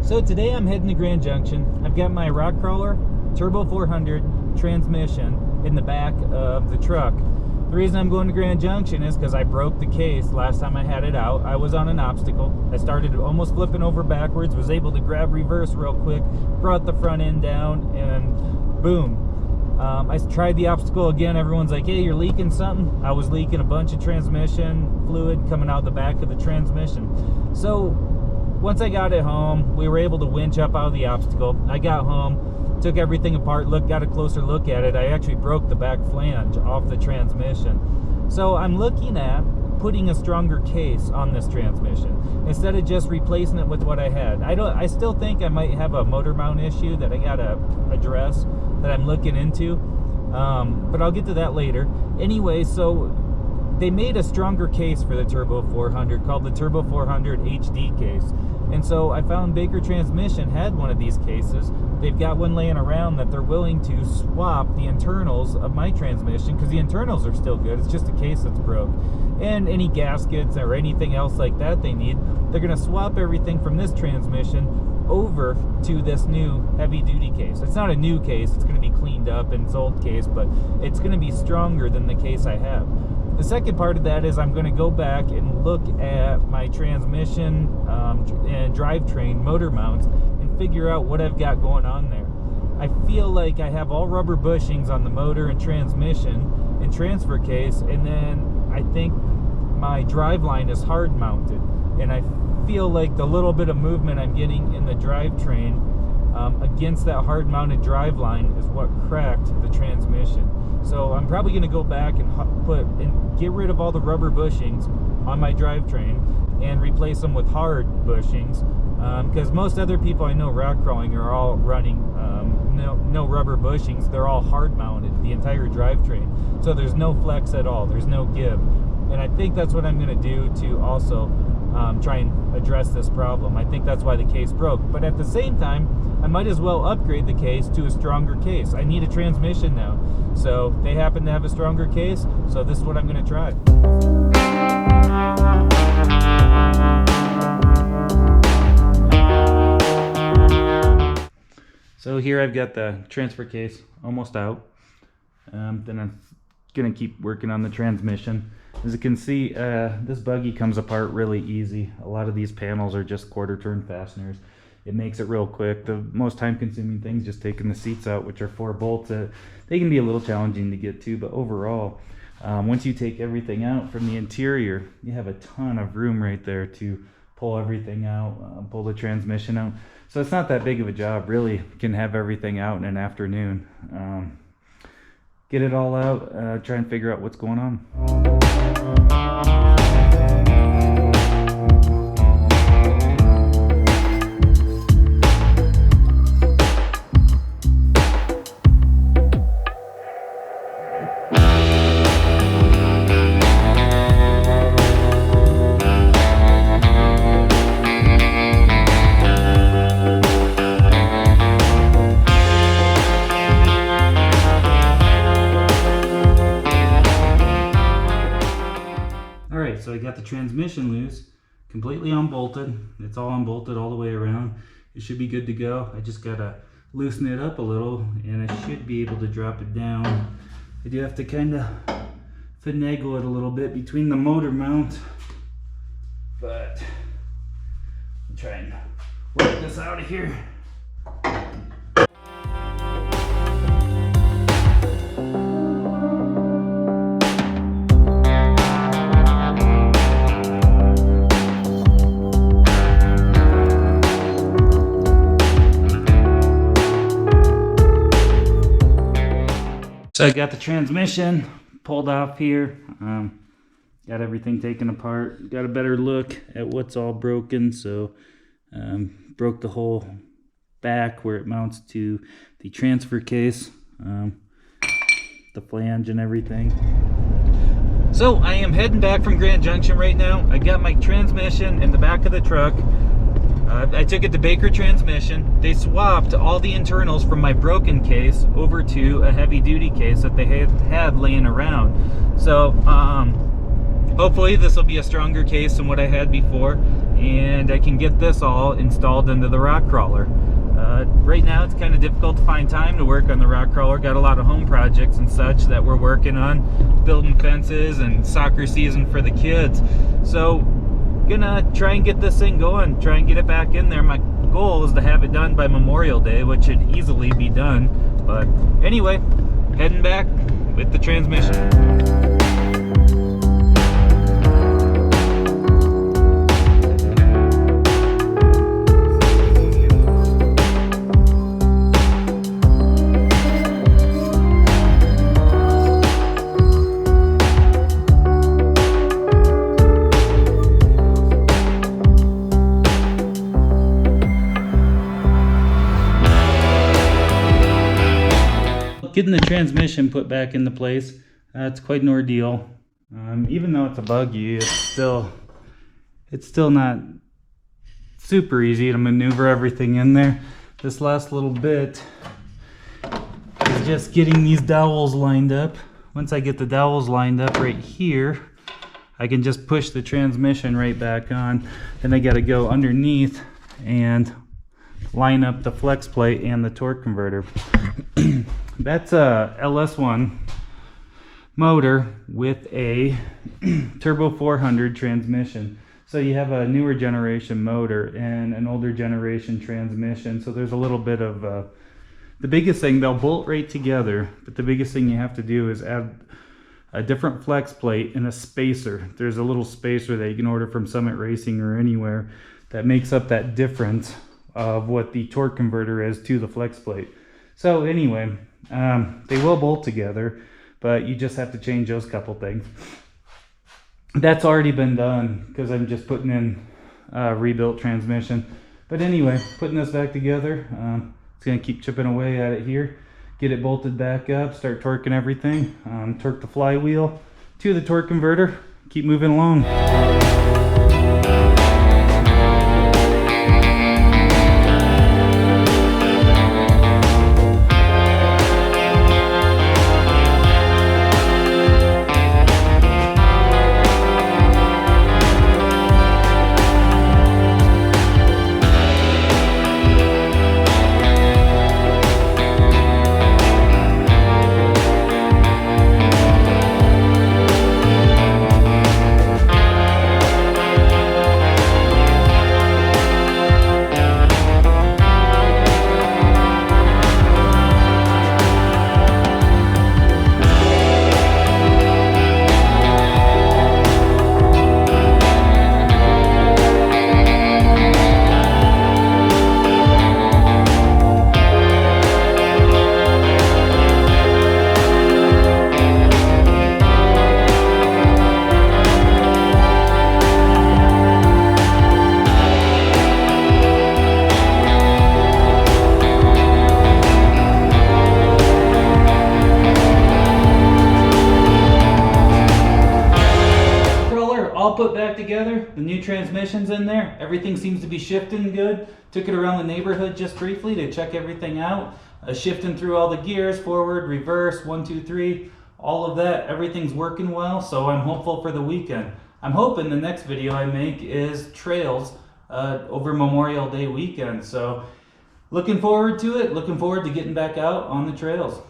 So today I'm heading to Grand Junction. I've got my rock crawler Turbo 400 transmission in the back of the truck. The reason I'm going to Grand Junction is because I broke the case last time I had it out. I was on an obstacle. I started almost flipping over backwards, was able to grab reverse real quick, brought the front end down, and boom. I tried the obstacle again. Everyone's like, hey, you're leaking something. I was leaking a bunch of transmission fluid coming out the back of the transmission. So once I got it home, we were able to winch up out of the obstacle. I got home, took everything apart, got a closer look at it. I actually broke the back flange off the transmission. So I'm looking at putting a stronger case on this transmission instead of just replacing it with what I had. I still think I might have a motor mount issue that I gotta address, that I'm looking into, but I'll get to that later. Anyway, so they made a stronger case for the Turbo 400 called the Turbo 400 HD case. And so I found Baker Transmission had one of these cases. They've got one laying around that they're willing to swap the internals of my transmission, because the internals are still good. It's just a case that's broke. And any gaskets or anything else like that they need, they're going to swap everything from this transmission over to this new heavy duty case. It's not a new case, it's going to be cleaned up in its old case, but it's going to be stronger than the case I have. The second part of that is I'm going to go back and look at my transmission and drivetrain motor mounts and figure out what I've got going on there. I feel like I have all rubber bushings on the motor and transmission and transfer case, and then I think my driveline is hard mounted, and I feel like the little bit of movement I'm getting in the drivetrain against that hard mounted driveline is what cracked the transmission. So I'm probably going to go back and get rid of all the rubber bushings on my drivetrain and replace them with hard bushings, because most other people I know rock crawling are all running no rubber bushings. They're all hard mounted, the entire drivetrain, so there's no flex at all, there's no give. And I think that's what I'm going to do to also try and address this problem. I think that's why the case broke. But at the same time, I might as well upgrade the case to a stronger case. I need a transmission now. So they happen to have a stronger case, so this is what I'm going to try. So here I've got the transfer case almost out. Then I'm going to keep working on the transmission. As you can see, this buggy comes apart really easy. A lot of these panels are just quarter turn fasteners. It makes it real quick. The most time consuming thing is just taking the seats out, which are 4 bolts. They can be a little challenging to get to, but overall, once you take everything out from the interior, you have a ton of room right there to pull everything out, pull the transmission out. So it's not that big of a job, really. You can have everything out in an afternoon. Get it all out, try and figure out what's going on. So I got the transmission loose, completely unbolted. It's all unbolted all the way around. It should be good to go. I just gotta loosen it up a little and I should be able to drop it down. I do have to kind of finagle it a little bit between the motor mount, but I'll try and work this out of here. So I got the transmission pulled off here, got everything taken apart, got a better look at what's all broken. So broke the whole back where it mounts to the transfer case, the flange and everything. So I am heading back from Grand Junction right now. I got my transmission in the back of the truck. I took it to Baker Transmission. They swapped all the internals from my broken case over to a heavy duty case that they had laying around. So hopefully this will be a stronger case than what I had before, and I can get this all installed into the rock crawler. Right now it's kind of difficult to find time to work on the rock crawler. Got a lot of home projects and such that we're working on, building fences and soccer season for the kids. So gonna try and get this thing going, try and get it back in there. My goal is to have it done by Memorial Day, which should easily be done. But anyway, heading back with the transmission. Getting the transmission put back into place, it's quite an ordeal. Even though it's a buggy, it's still not super easy to maneuver everything in there. This last little bit is just getting these dowels lined up. Once I get the dowels lined up right here, I can just push the transmission right back on. Then I got to go underneath and line up the flex plate and the torque converter. That's a LS1 motor with a Turbo 400 transmission. So you have a newer generation motor and an older generation transmission. So there's a little bit of the biggest thing, they'll bolt right together, but the biggest thing you have to do is add a different flex plate and a spacer. There's a little spacer that you can order from Summit Racing or anywhere that makes up that difference of what the torque converter is to the flex plate. So anyway, they will bolt together, but you just have to change those couple things. That's already been done because I'm just putting in rebuilt transmission. But anyway, putting this back together, it's going to keep chipping away at it here, get it bolted back up, start torquing everything, torque the flywheel to the torque converter, keep moving along. Put back together, the new transmission's in there, everything seems to be shifting good. Took it around the neighborhood just briefly to check everything out, shifting through all the gears, forward, reverse, 1, 2, 3, all of that, everything's working well, so I'm hopeful for the weekend. I'm hoping the next video I make is trails over Memorial Day weekend, so looking forward to it, looking forward to getting back out on the trails.